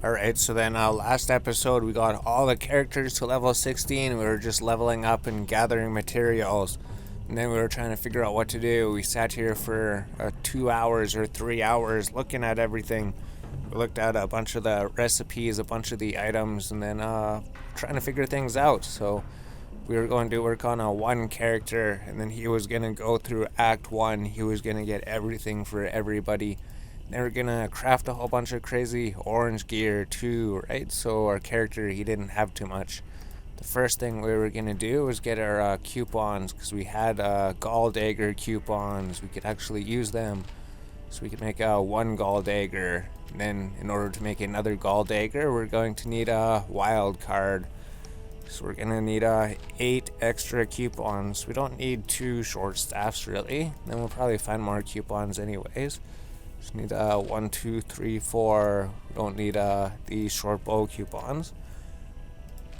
Alright, so then last episode we got all the characters to level 16. We were just leveling up and gathering materials. And then we were trying to figure out what to do. We sat here for 2 hours or 3 hours looking at everything. We looked at a bunch of the recipes, a bunch of the items, and then trying to figure things out. So we were going to work on one character, and then he was going to go through Act 1. He was going to get everything for everybody. They were gonna craft a whole bunch of crazy orange gear too, right? So our character, he didn't have too much. The first thing we were gonna do was get our coupons, because we had gall dagger coupons. We could actually use them, so we could make one gall dagger. And then in order to make another gall dagger, we're going to need a wild card. So we're gonna need 8 extra coupons. We don't need 2 short staffs really. Then we'll probably find more coupons anyways. Just need 1, 2, 3, 4. We don't need the short bow coupons.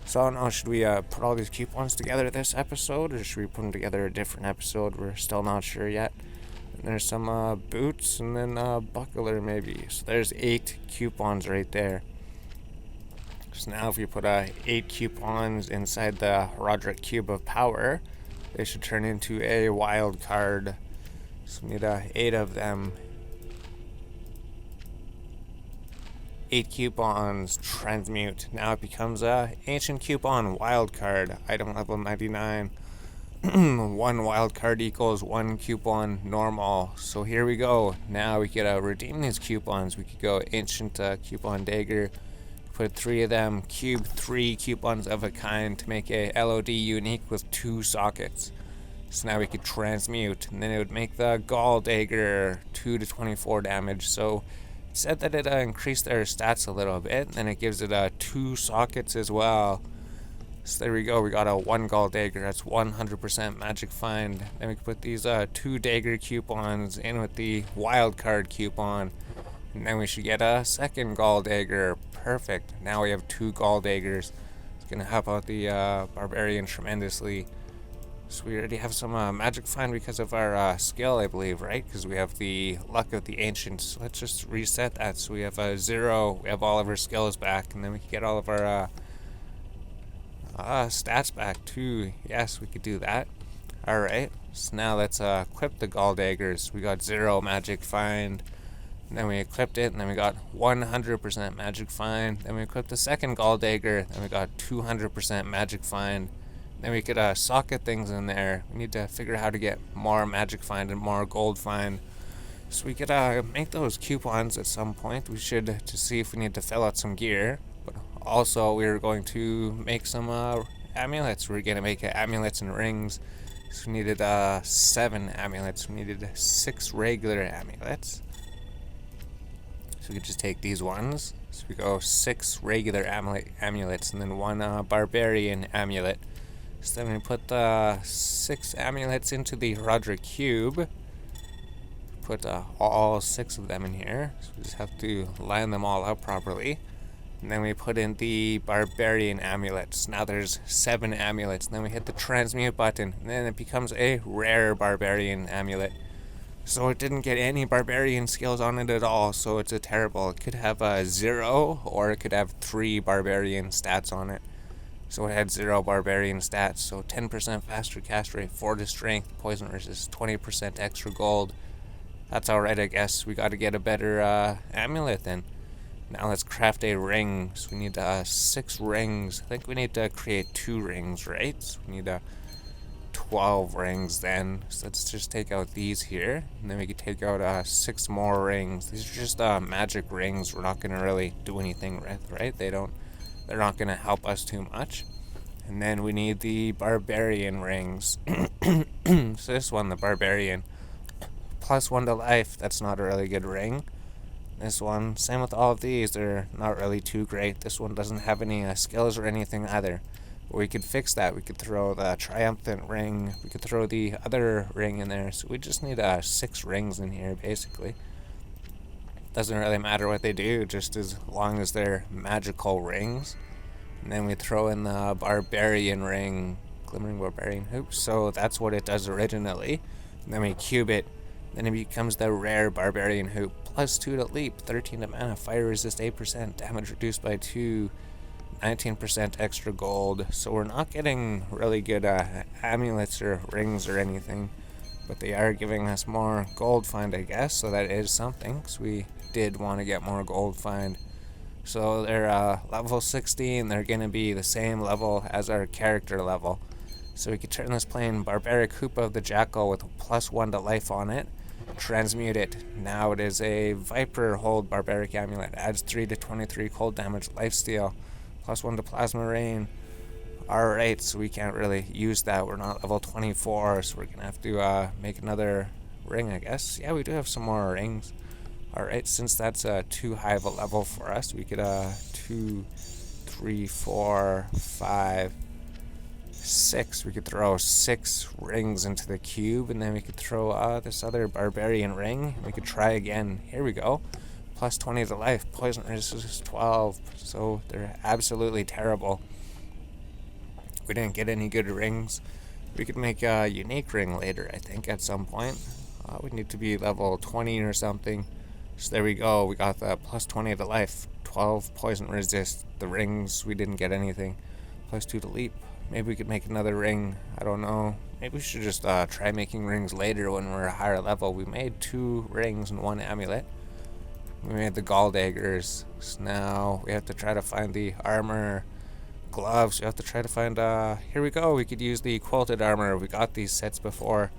So I don't know, should we put all these coupons together this episode, or should we put them together a different episode? We're still not sure yet. And there's some boots, and then buckler maybe. So there's 8 coupons right there. So now if we put 8 coupons inside the Roderick Cube of Power, they should turn into a wild card. So we need 8 of them. 8 coupons, transmute. Now it becomes a ancient coupon wild card, item level 99. 1 wild card equals 1 coupon normal. So here we go. Now we could redeem these coupons. We could go ancient coupon dagger, put 3 of them, cube 3 coupons of a kind to make a LOD unique with 2 sockets. So now we could transmute, and then it would make the gall dagger 2 to 24 damage. So it said that it increased their stats a little bit, and then it gives it 2 sockets as well. So there we go, we got a 1 gall dagger. That's 100% magic find. Then we can put these 2 dagger coupons in with the wild card coupon, and then we should get a 2nd gall dagger. Perfect. Now we have 2 gall daggers. It's gonna help out the barbarian tremendously. So we already have some magic find because of our skill, I believe, right? Because we have the luck of the ancients. So let's just reset that. So we have 0. We have all of our skills back, and then we can get all of our stats back too. Yes, we could do that. All right. So now let's equip the gall daggers. We got 0 magic find. And then we equipped it, and then we got 100% magic find. Then we equipped the 2nd gall dagger. Then we got 200% magic find. Then we could socket things in there. We need to figure out how to get more magic find and more gold find. So we could make those coupons at some point. We should, to see if we need to fill out some gear. But also we are going to make some amulets. We're going to make amulets and rings. So we needed 7 amulets. We needed 6 regular amulets. So we could just take these ones. So we go 6 regular amulets and then 1 barbarian amulet. So then we put the 6 amulets into the Roderick Cube. Put all 6 of them in here. So we just have to line them all up properly. And then we put in the barbarian amulets. Now there's 7 amulets. And then we hit the transmute button. And then it becomes a rare barbarian amulet. So it didn't get any barbarian skills on it at all. So it's a terrible. It could have 0, or it could have 3 barbarian stats on it. So it had 0 barbarian stats, so 10% faster cast rate, 4 to strength, poison resist, 20% extra gold. That's alright, I guess. We gotta get a better amulet then. Now let's craft a ring. So we need 6 rings. I think we need to create 2 rings, right? So we need 12 rings then. So let's just take out these here, and then we can take out 6 more rings. These are just magic rings. We're not gonna really do anything with, right? They're not going to help us too much. And then we need the barbarian rings. So this one, the barbarian, +1 to life. That's not a really good ring. This one, same with all of these. They're not really too great. This one doesn't have any skills or anything either. But we could fix that. We could throw the triumphant ring. We could throw the other ring in there. So we just need 6 rings in here, basically. Doesn't really matter what they do, just as long as they're magical rings. And then we throw in the barbarian ring, glimmering barbarian hoop. So that's what it does originally. And then we cube it. Then it becomes the rare barbarian hoop, +2 to leap, 13 to mana, fire resist 8%, damage reduced by 2, 19% extra gold. So we're not getting really good amulets or rings or anything, but they are giving us more gold find, I guess, so that is something, because we did want to get more gold find. So they're level 16, they're going to be the same level as our character level. So we could turn this plain Barbaric Hoop of the Jackal with +1 to life on it, transmute it. Now it is a Viper Hold Barbaric Amulet, adds 3 to 23 cold damage, lifesteal, +1 to Plasma Rain. Alright, so we can't really use that, we're not level 24, so we're going to have to make another ring, I guess. Yeah, we do have some more rings. Alright, since that's too high of a level for us, we could 2, 3, 4, 5, 6. We could throw 6 rings into the cube, and then we could throw this other barbarian ring. We could try again. Here we go. +20 to life. Poison resistance 12. So they're absolutely terrible. We didn't get any good rings. We could make a unique ring later, I think, at some point. We need to be level 20 or something. So there we go. We got the +20 to life. 12 poison resist. The rings, we didn't get anything. +2 to leap. Maybe we could make another ring. I don't know. Maybe we should just try making rings later when we're a higher level. We made 2 rings and 1 amulet. We made the gall daggers. So now we have to try to find the armor, gloves. We have to try to find, here we go. We could use the quilted armor. We got these sets before.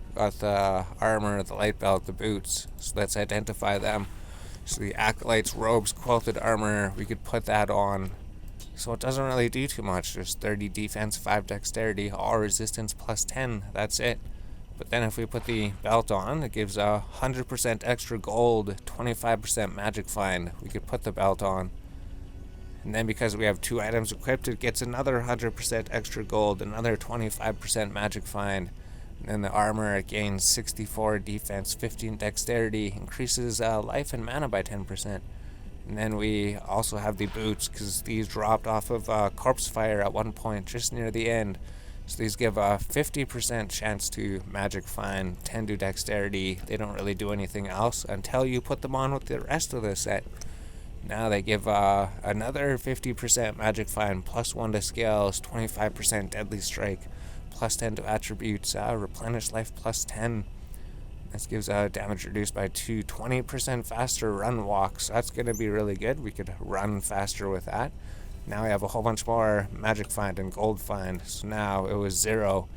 We got the armor, the light belt, the boots. So let's identify them. So the acolyte's robes, quilted armor, we could put that on. So it doesn't really do too much. There's 30 defense, 5 dexterity, all resistance +10. That's it. But then if we put the belt on, it gives 100% extra gold, 25% magic find. We could put the belt on. And then because we have 2 items equipped, it gets another 100% extra gold, another 25% magic find. And then the armor, it gains 64 defense, 15 dexterity, increases life and mana by 10%. And then we also have the boots, because these dropped off of corpse fire at one point just near the end. So these give a 50% chance to magic find, 10 to dexterity. They don't really do anything else until you put them on with the rest of the set. Now they give another 50% magic find, +1 to scales, 25% deadly strike, +10 to attributes, replenish life +10. This gives damage reduced by 2, 20% faster run walk, so that's going to be really good. We could run faster with that. Now we have a whole bunch more magic find and gold find, so now it was 0.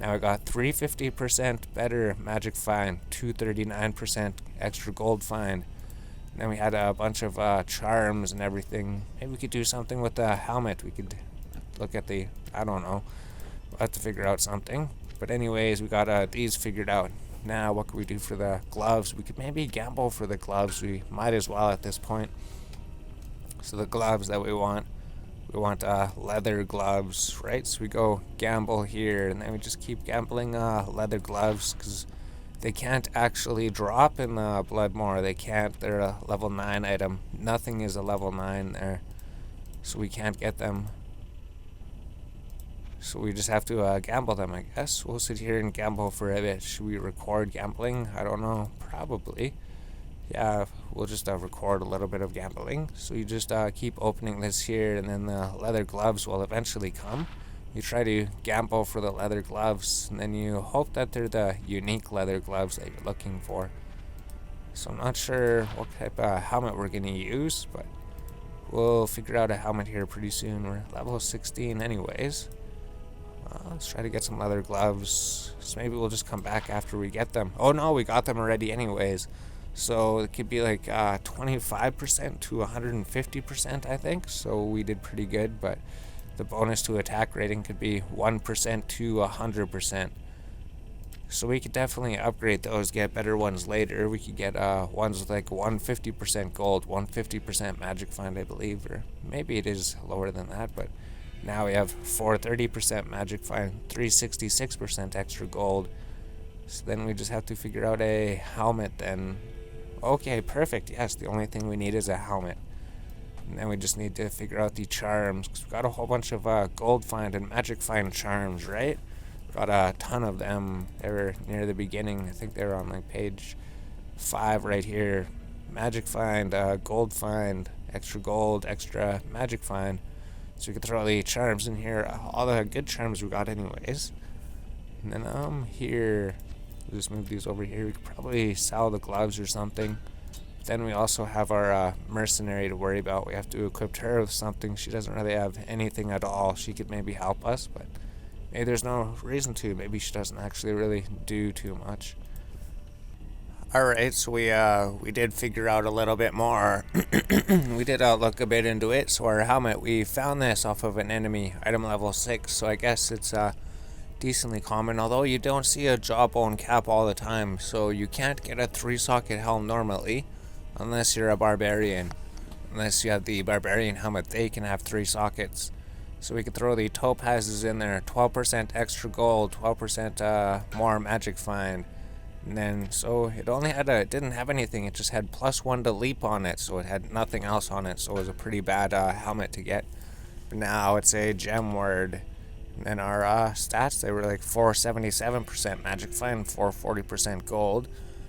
Now we got 350% better magic find, 239% extra gold find. And then we had a bunch of charms and everything. Maybe we could do something with the helmet. We could look at the, I don't know. We'll have to figure out something. But anyways, we got these figured out. Now, what can we do for the gloves? We could maybe gamble for the gloves. We might as well at this point. So the gloves that we want leather gloves, right? So we go gamble here, and then we just keep gambling leather gloves, because they can't actually drop in the Bloodmore. They can't. They're a level 9 item. Nothing is a level 9 there, so we can't get them. So we just have to gamble them, I guess. We'll sit here and gamble for a bit. Should we record gambling? I don't know. Probably. Yeah, we'll just record a little bit of gambling. So you just keep opening this here, and then the leather gloves will eventually come. You try to gamble for the leather gloves, and then you hope that they're the unique leather gloves that you're looking for. So I'm not sure what type of helmet we're going to use, but we'll figure out a helmet here pretty soon. We're level 16 anyways. Let's try to get some leather gloves. So maybe we'll just come back after we get them. Oh no, we got them already anyways. So it could be like 25% to 150%, I think. So we did pretty good, but the bonus to attack rating could be 1% to 100%. So we could definitely upgrade those, get better ones later. We could get ones with like 150% gold, 150% magic find, I believe, or maybe it is lower than that, but now we have 430% magic find, 366% extra gold. So then we just have to figure out a helmet then. Okay, perfect. Yes, the only thing we need is a helmet. And then we just need to figure out the charms, because we got a whole bunch of gold find and magic find charms, right? Got a ton of them. They were near the beginning. I think they were on like page 5 right here. magic find, gold find, extra gold, extra magic find. So we could throw the charms in here, all the good charms we got anyways. And then here, we'll just move these over here. We could probably sell the gloves or something. Then we also have our mercenary to worry about. We have to equip her with something. She doesn't really have anything at all. She could maybe help us, but maybe there's no reason to. Maybe she doesn't actually really do too much. Alright, so we did figure out a little bit more. We did look a bit into it. So our helmet, we found this off of an enemy, item level 6. So I guess it's decently common, although you don't see a jawbone cap all the time. So you can't get a 3-socket helm normally, unless you're a barbarian. Unless you have the barbarian helmet, they can have 3 sockets. So we could throw the topazes in there, 12% extra gold, 12% more magic find. And then, so it only had it didn't have anything, it just had +1 to leap on it, so it had nothing else on it, so it was a pretty bad helmet to get. But now it's a gem word. And then our stats, they were like 477% magic find, 440% gold.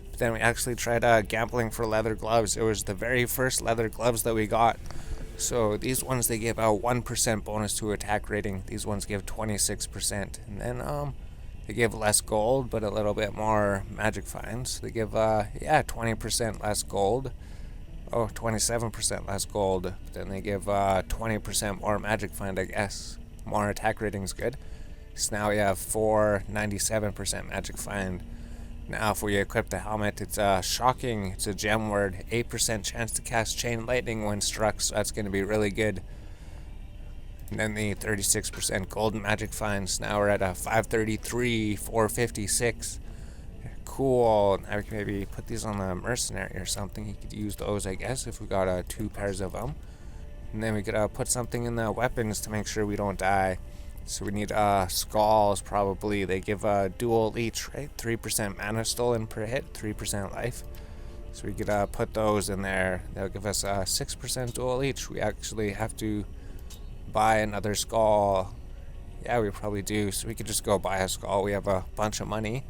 But then we actually tried gambling for leather gloves. It was the very first leather gloves that we got. So these ones, they give a 1% bonus to attack rating. These ones give 26%. And then they give less gold, but a little bit more magic finds. They give, 20% less gold. Oh, 27% less gold. But then they give 20% more magic find, I guess. More attack rating's good. So now we have 497% magic find. Now if we equip the helmet, it's shocking. It's a gem word. 8% chance to cast chain lightning when struck, so that's going to be really good. And then the 36% golden magic finds. Now we're at a 533, 456. Cool. Now we can maybe put these on the mercenary or something. You could use those, I guess, if we got 2 pairs of them. And then we could put something in the weapons to make sure we don't die. So we need skulls, probably. They give dual leech, right? 3% mana stolen per hit, 3% life. So we could put those in there. That'll give us 6% dual leech. We actually have to buy another skull. Yeah, we probably do. So we could just go buy a skull. We have a bunch of money.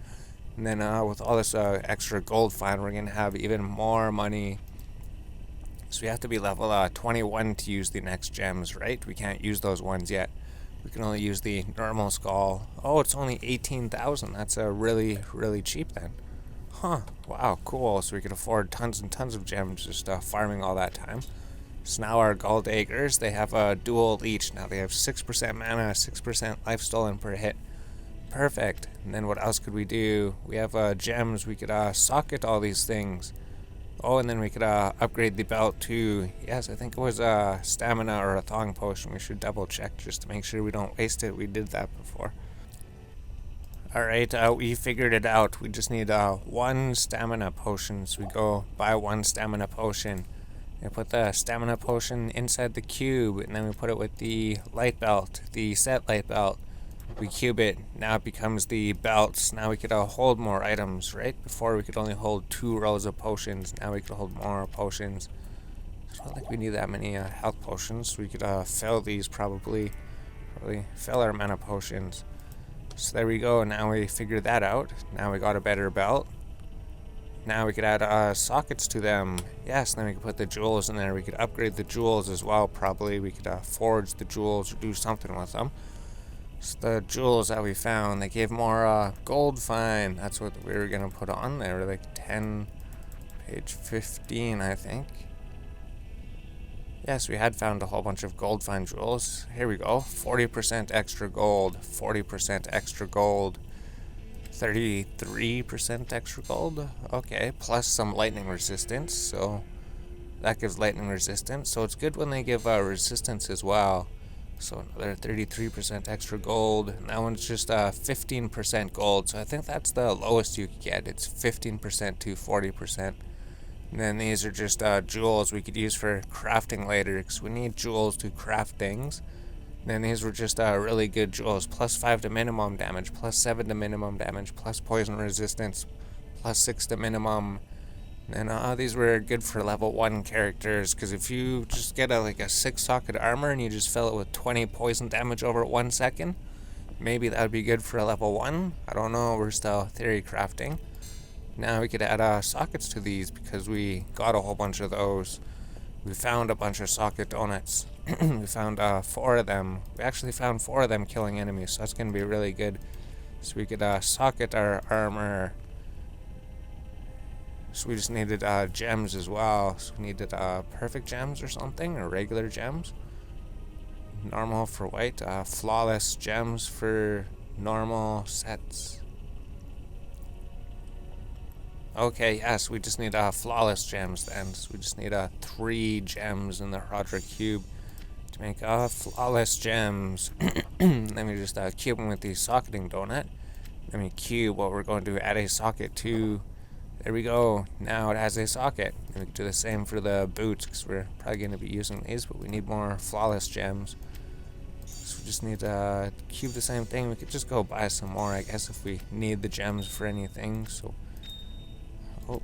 And then with all this extra gold find, we're going to have even more money. So we have to be level 21 to use the next gems, right? We can't use those ones yet. We can only use the normal skull. Oh, it's only 18,000. That's really, really cheap then. Huh. Wow, cool. So we could afford tons and tons of gems just farming all that time. So now our gold daggers, they have a dual leech. Now they have 6% mana, 6% life stolen per hit. Perfect. And then what else could we do? We have gems. We could socket all these things. Oh, and then we could upgrade the belt too. Yes, I think it was a stamina or a thong potion. We should double check just to make sure we don't waste it. We did that before. Alright, we figured it out. We just need 1 stamina potion. So we go buy 1 stamina potion. We put the stamina potion inside the cube, and then we put it with the light belt, the set light belt. We cube it. Now it becomes the belts. Now we could hold more items, right? Before we could only hold 2 rows of potions. Now we could hold more potions. I don't think we need that many health potions. We could fill these probably fill our mana potions. So there we go. Now we figured that out. Now we got a better belt. Now we could add sockets to them. Yes, then we could put the jewels in there. We could upgrade the jewels as well, probably. We could forge the jewels or do something with them. So the jewels that we found, they gave more gold find. That's what we were going to put on there. Like 10, page 15, I think. Yes, we had found a whole bunch of gold find jewels. Here we go. 40% extra gold. 40% extra gold. 33% extra gold. Okay, plus some lightning resistance. So that gives lightning resistance. So it's good when they give resistance as well. So another 33% extra gold. And that one's just 15% gold. So I think that's the lowest you could get. It's 15% to 40%. And then these are just jewels we could use for crafting later, because we need jewels to craft things. And then these were just really good jewels. +5 to minimum damage, +7 to minimum damage, plus poison resistance, +6 to minimum. And these were good for level 1 characters, because if you just get like a 6-socket armor and you just fill it with 20 poison damage over 1 second, maybe that would be good for a level 1. I don't know, we're still theory crafting. Now we could add sockets to these because we got a whole bunch of those. We found a bunch of socket donuts. We found 4 of them. We actually found 4 of them killing enemies, so that's going to be really good. So we could socket our armor. So we just needed gems as well. So we needed perfect gems or something, or regular gems. Normal for white, flawless gems for normal sets. Okay, yes, we just need flawless gems then. So we just need 3 gems in the Roderick cube to make flawless gems. Then we just cube them with the socketing donut. Then we cube what we're going to add a socket to. There we go. Now it has a socket. And we can do the same for the boots because we're probably going to be using these, but we need more flawless gems. So we just need to cube the same thing. We could just go buy some more, I guess, if we need the gems for anything. So,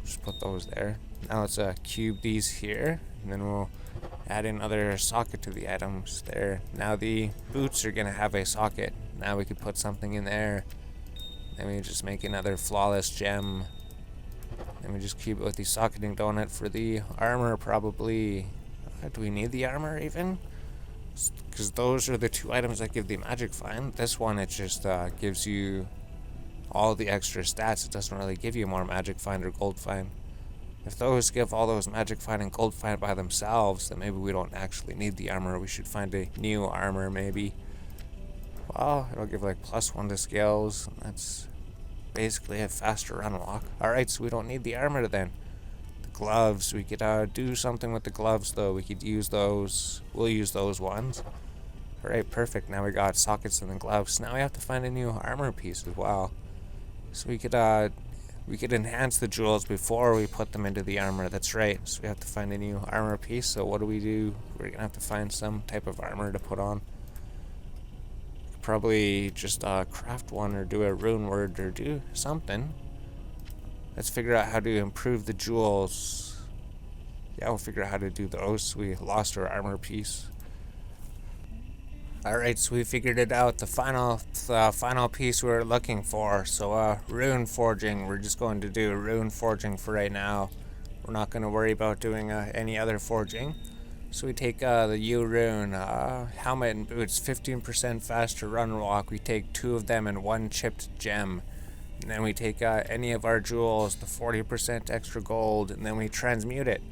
just put those there. Now let's cube these here, and then we'll add another socket to the items there. Now the boots are going to have a socket. Now we could put something in there. Then we just make another flawless gem. Then we just cube it with the socketing donut for the armor, probably. Do we need the armor even? Because those are the 2 items that give the magic find. This one, it just gives you all the extra stats. It doesn't really give you more magic find or gold find. If those give all those magic find and gold find by themselves, then maybe we don't actually need the armor. We should find a new armor, maybe. Well, it'll give like +1 to skills. That's basically a faster run walk. Alright, so we don't need the armor then. The gloves, we could do something with the gloves though. We could use those. We'll use those ones. Alright, perfect. Now we got sockets and the gloves. Now we have to find a new armor piece as well. So we could enhance the jewels before we put them into the armor. That's right. So we have to find a new armor piece. So what do? We're gonna have to find some type of armor to put on. Probably just craft one or do a rune word or do something. Let's figure out how to improve the jewels. Yeah, we'll figure out how to do those. We lost our armor piece. Alright, so we figured it out. The final piece we were looking for. So Rune Forging. We're just going to do Rune Forging for right now. We're not going to worry about doing any other forging. So we take the U-Rune, helmet and boots, 15% faster run walk. We take 2 of them and 1 chipped gem. And then we take any of our jewels, the 40% extra gold, and then we transmute it.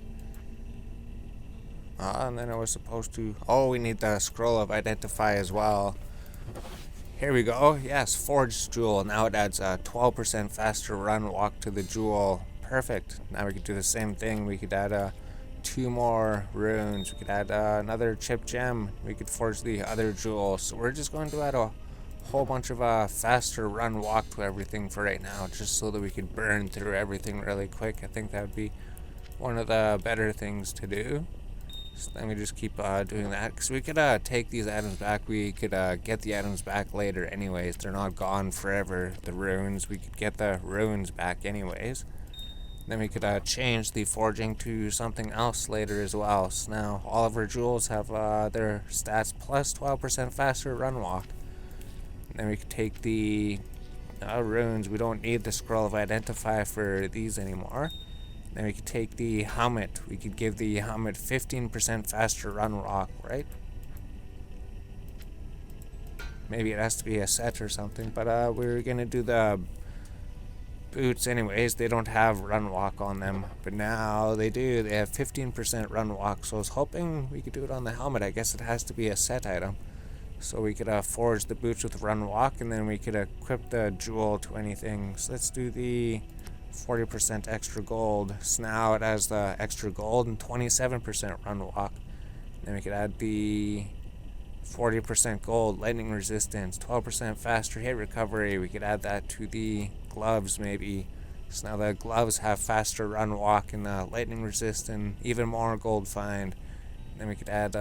And then I was supposed to... Oh, we need the scroll of identify as well. Here we go. Yes, forged jewel. Now it adds a 12% faster run walk to the jewel. Perfect. Now we could do the same thing. We could add 2 more runes. We could add another chip gem. We could forge the other jewel. So we're just going to add a whole bunch of faster run walk to everything for right now, just so that we could burn through everything really quick. I think that would be one of the better things to do. So then we just keep doing that, because we could take these items back. We could get the items back later anyways. They're not gone forever, the runes. We could get the runes back anyways. Then we could change the forging to something else later as well. So now all of our jewels have their stats plus 12% faster run walk. And then we could take the runes. We don't need the scroll of identify for these anymore. Then we could take the helmet. We could give the helmet 15% faster run walk, right? Maybe it has to be a set or something, but we're gonna do the boots anyways. They don't have run walk on them, but now they do. They have 15% run walk, so I was hoping we could do it on the helmet. I guess it has to be a set item. So we could forge the boots with run walk, and then we could equip the jewel to anything. So let's do the 40% extra gold. So now it has the extra gold and 27% run walk. Then we could add the 40% gold, lightning resistance, 12% faster hit recovery. We could add that to the gloves maybe. So now the gloves have faster run walk and lightning resist and even more gold find. Then we could add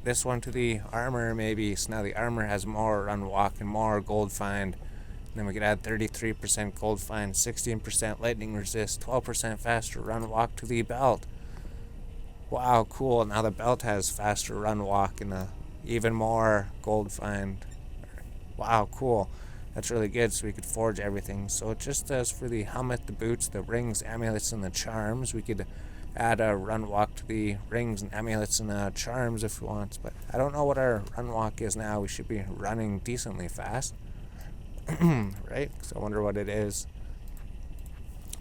this one to the armor maybe. So now the armor has more run walk and more gold find. And then we could add 33% gold find, 16% lightning resist, 12% faster run walk to the belt. Wow, cool. Now the belt has faster run walk and even more gold find. Wow, cool. that's really good, so we could forge everything. So just as for the helmet, the boots, the rings, amulets, and the charms, we could add a run walk to the rings and amulets and charms if we want. But I don't know what our run walk is now. We should be running decently fast. Right? So I wonder what it is.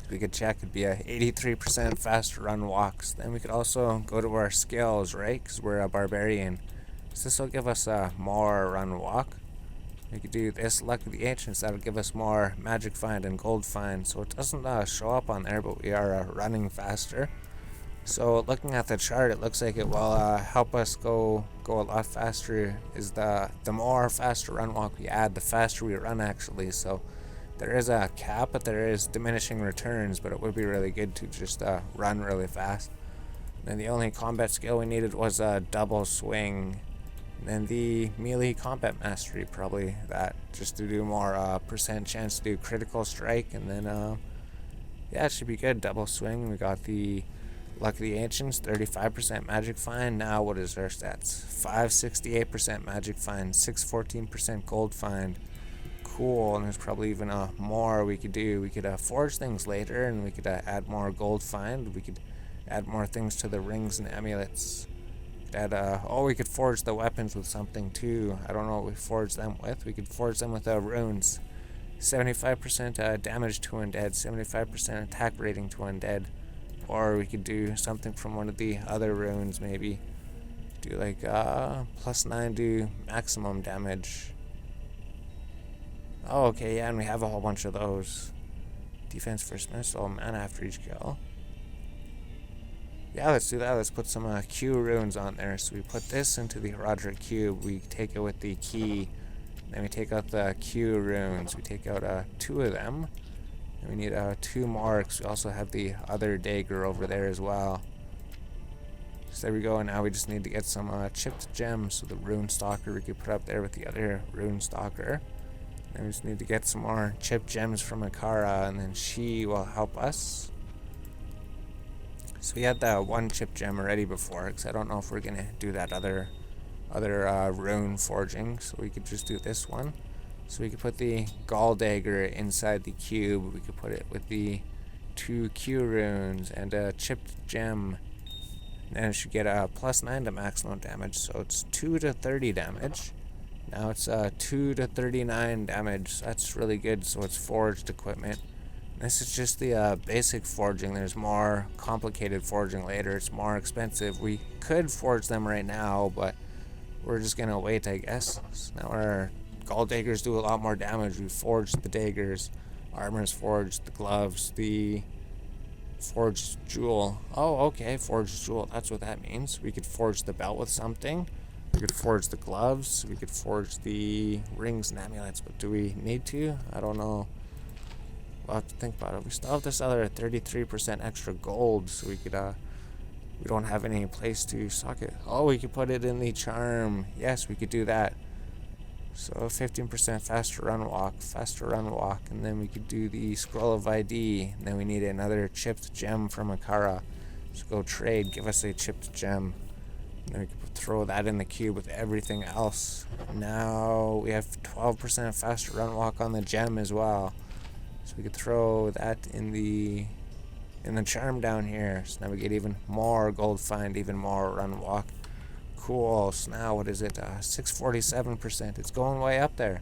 We could check. It'd be a 83% fast run walks. Then we could also go to our skills, right? Because we're a barbarian. So this will give us a more run walk. We could do this Luck of the Ancients. That'll give us more magic find and gold find. So it doesn't show up on there, but we are running faster. So looking at the chart, it looks like it will help us go a lot faster. Is the more faster run walk we add, the faster we run actually. So there is a cap, but there is diminishing returns. But it would be really good to just run really fast. And the only combat skill we needed was a double swing. And then the melee combat mastery, probably that, just to do more percent chance to do critical strike. And then yeah, it should be good. Double swing. We got the Luck of the Ancients, 35% magic find. Now what is our stats? 568% magic find, 614% gold find. Cool. And there's probably even more we could do. We could forge things later, and we could add more gold find. We could add more things to the rings and amulets. We could forge the weapons with something too. I don't know what we forge them with. We could forge them with runes. 75% damage to undead, 75% attack rating to undead. Or we could do something from one of the other runes, maybe. Do like +9 to maximum damage. Oh, okay, yeah, and we have a whole bunch of those. Defense first missile, mana after each kill. Yeah, let's do that. Let's put some Q runes on there. So we put this into the Roderick cube. We take it with the key. Then we take out the Q runes. We take out 2 of them. And we need 2 more, because we also have the other dagger over there as well. So there we go. And now we just need to get some chipped gems. So the rune stalker we could put up there with the other rune stalker. And we just need to get some more chipped gems from Akara, and then she will help us. So we had that 1 chip gem already before, because I don't know if we're gonna do that other rune forging. So we could just do this one. So we could put the gall dagger inside the cube. We could put it with the 2 Q runes and a chipped gem. And then it should get a +9 to maximum damage. So it's 2 to 30 damage. Now it's 2 to 39 damage. So that's really good. So it's forged equipment. This is just the basic forging. There's more complicated forging later. It's more expensive. We could forge them right now, but we're just gonna wait, I guess. So now our gall daggers do a lot more damage. We forged the daggers, armor's forged, the gloves, the forged jewel. Oh, okay, forged jewel. That's what that means. We could forge the belt with something. We could forge the gloves. We could forge the rings and amulets. But do we need to? I don't know. We'll have to think about it. We still have this other 33% extra gold, so we could we don't have any place to sock it. Oh, we could put it in the charm. Yes, we could do that. So 15% faster run walk, and then we could do the scroll of ID, and then we need another chipped gem from Akara. So go trade, give us a chipped gem. And then we could throw that in the cube with everything else. Now we have 12% faster run walk on the gem as well. So we could throw that in the charm down here. So now we get even more gold find, even more run walk. Cool. So now what is it? 647%. It's going way up there.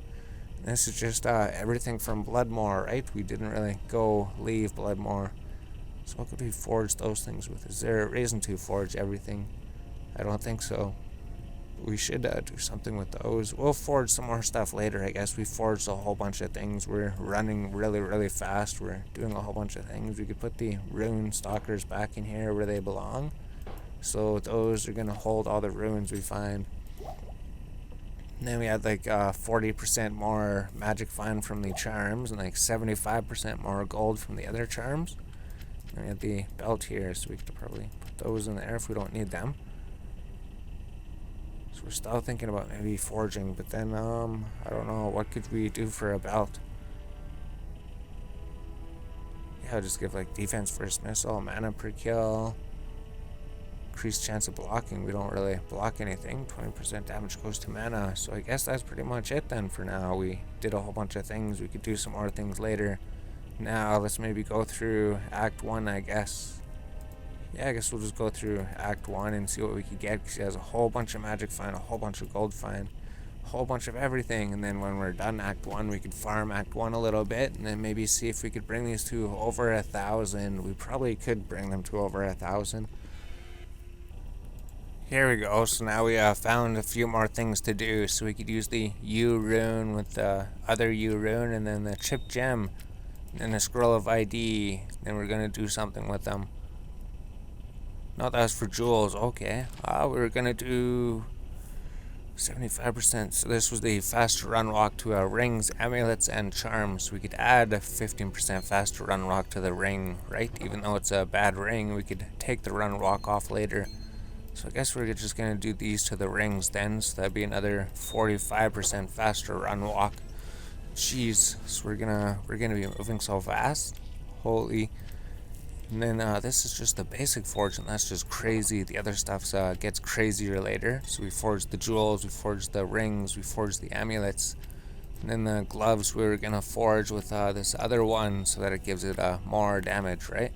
And this is just everything from Bloodmoor, right? We didn't really leave Bloodmoor. So what could we forge those things with? Is there a reason to forge everything? I don't think so. We should do something with those. We'll forge some more stuff later, I guess. We forged a whole bunch of things. We're running really, really fast. We're doing a whole bunch of things. We could put the rune stalkers back in here where they belong. So those are going to hold all the runes we find. And then we had like 40% more magic find from the charms and like 75% more gold from the other charms. And we had the belt here, so we could probably put those in there if we don't need them. So we're still thinking about maybe forging, but then I don't know, what could we do for a belt? Yeah, I'll just give like defense first missile, mana per kill. increased chance of blocking. We don't really block anything. 20% damage goes to mana. So I guess that's pretty much it then for now. We did a whole bunch of things. We could do some more things later. Now let's maybe go through Act 1, I guess. Yeah, I guess we'll just go through Act 1 and see what we could get, because he has a whole bunch of magic find, a whole bunch of gold find, a whole bunch of everything. And then when we're done Act 1, we could farm Act 1 a little bit, and then maybe see if we could bring these to over 1,000. We probably could bring them to over 1,000. Here we go. So now we found a few more things to do. So we could use the U rune with the other U rune, and then the chip gem, and the scroll of ID. Then we're gonna do something with them. No, that was for jewels. Okay. We're gonna do 75%. So this was the faster run walk to rings, amulets, and charms. We could add a 15% faster run walk to the ring, right? Even though it's a bad ring, we could take the run walk off later. So I guess we're just gonna do these to the rings then. So that'd be another 45% faster run walk. Jeez. So we're gonna be moving so fast. Holy. And then this is just the basic forge, and that's just crazy. The other stuff gets crazier later. So we forged the jewels, we forged the rings, we forged the amulets. And then the gloves we were going to forge with this other one so that it gives it more damage, right?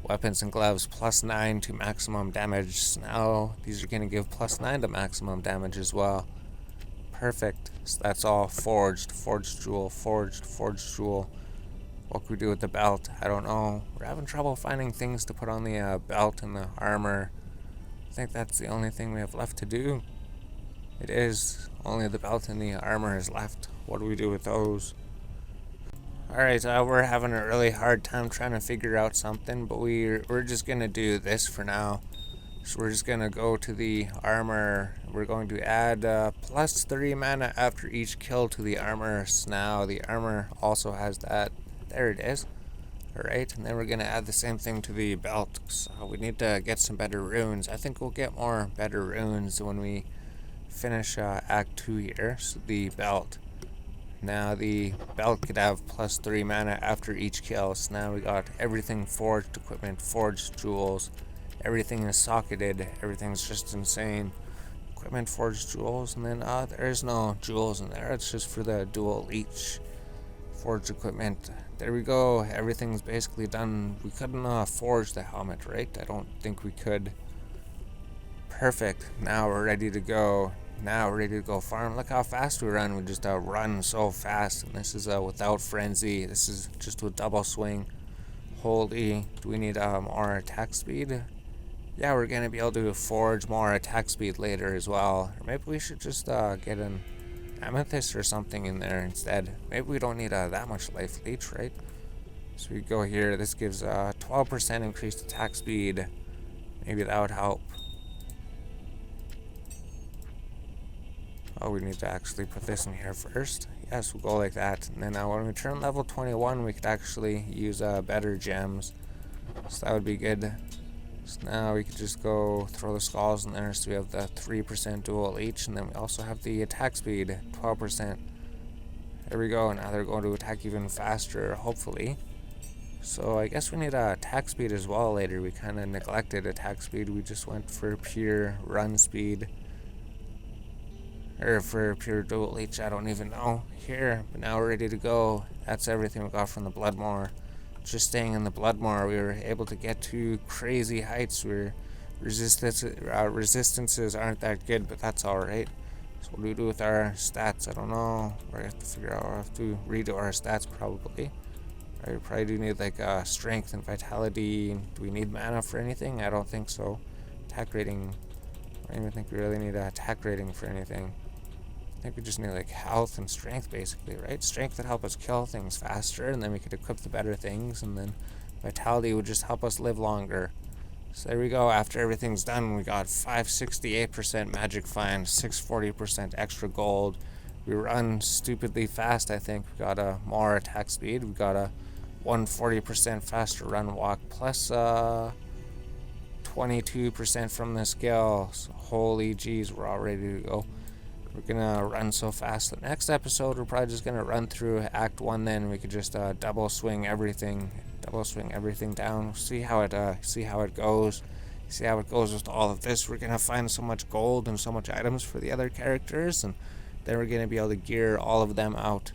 Weapons and gloves +9 to maximum damage. So now these are going to give +9 to maximum damage as well. Perfect. So that's all forged. Forged jewel, forged jewel. What can we do with the belt? I don't know. We're having trouble finding things to put on the belt and the armor. I think that's the only thing we have left to do. It is. Only the belt and the armor is left. What do we do with those? Alright, we're having a really hard time trying to figure out something, but we're just going to do this for now. So we're just going to go to the armor. We're going to add +3 mana after each kill to the armor. So now the armor also has that. There it is. Alright, and then we're going to add the same thing to the belt. So we need to get some better runes. I think we'll get more better runes when we finish Act 2 here. So the belt. Now the belt could have +3 mana after each kill. So now we got everything forged equipment, forged jewels. Everything is socketed. Everything's just insane. Equipment, forged jewels, and then there's no jewels in there. It's just for the dual leech. Forged equipment. There we go. Everything's basically done. We couldn't forge the helmet, right? I don't think we could. Perfect. Now we're ready to go. Now we're ready to go farm. Look how fast we run. We just run so fast. And this is without frenzy. This is just with double swing. Holy. Do we need more attack speed? Yeah, we're going to be able to forge more attack speed later as well. Or maybe we should just get an amethyst or something in there instead. Maybe we don't need that much life leech, right? So we go here. This gives 12% increased attack speed. Maybe that would help. Oh, we need to actually put this in here first. Yes, we'll go like that. And then when we turn level 21, we could actually use better gems. So that would be good. So now we could just go throw the skulls in there. So we have the 3% dual each, and then we also have the attack speed, 12%. There we go. Now they're going to attack even faster, hopefully. So I guess we need attack speed as well later. We kind of neglected attack speed. We just went for pure run speed. Or for pure dual leech, I don't even know. Here, but now we're ready to go. That's everything we got from the Bloodmoor. Just staying in the Bloodmoor, we were able to get to crazy heights where resistances aren't that good, but that's alright. So what do we do with our stats? I don't know. We have to figure out. I have to redo our stats probably. We probably do need like strength and vitality. Do we need mana for anything? I don't think so. Attack rating. I don't even think we really need an attack rating for anything. I think we just need like health and strength basically, right? Strength would help us kill things faster, and then we could equip the better things, and then vitality would just help us live longer. So there we go. After everything's done, we got 568% magic find, 640% extra gold. We run stupidly fast, I think. We got more attack speed. We got a 140% faster run walk, plus 22% from the skill. So holy jeez, we're all ready to go. We're gonna run so fast. The next episode, we're probably just gonna run through Act 1. Then we could just double swing everything down. See how it goes. see how it goes with all of this. We're gonna find so much gold and so much items for the other characters, and then we're gonna be able to gear all of them out.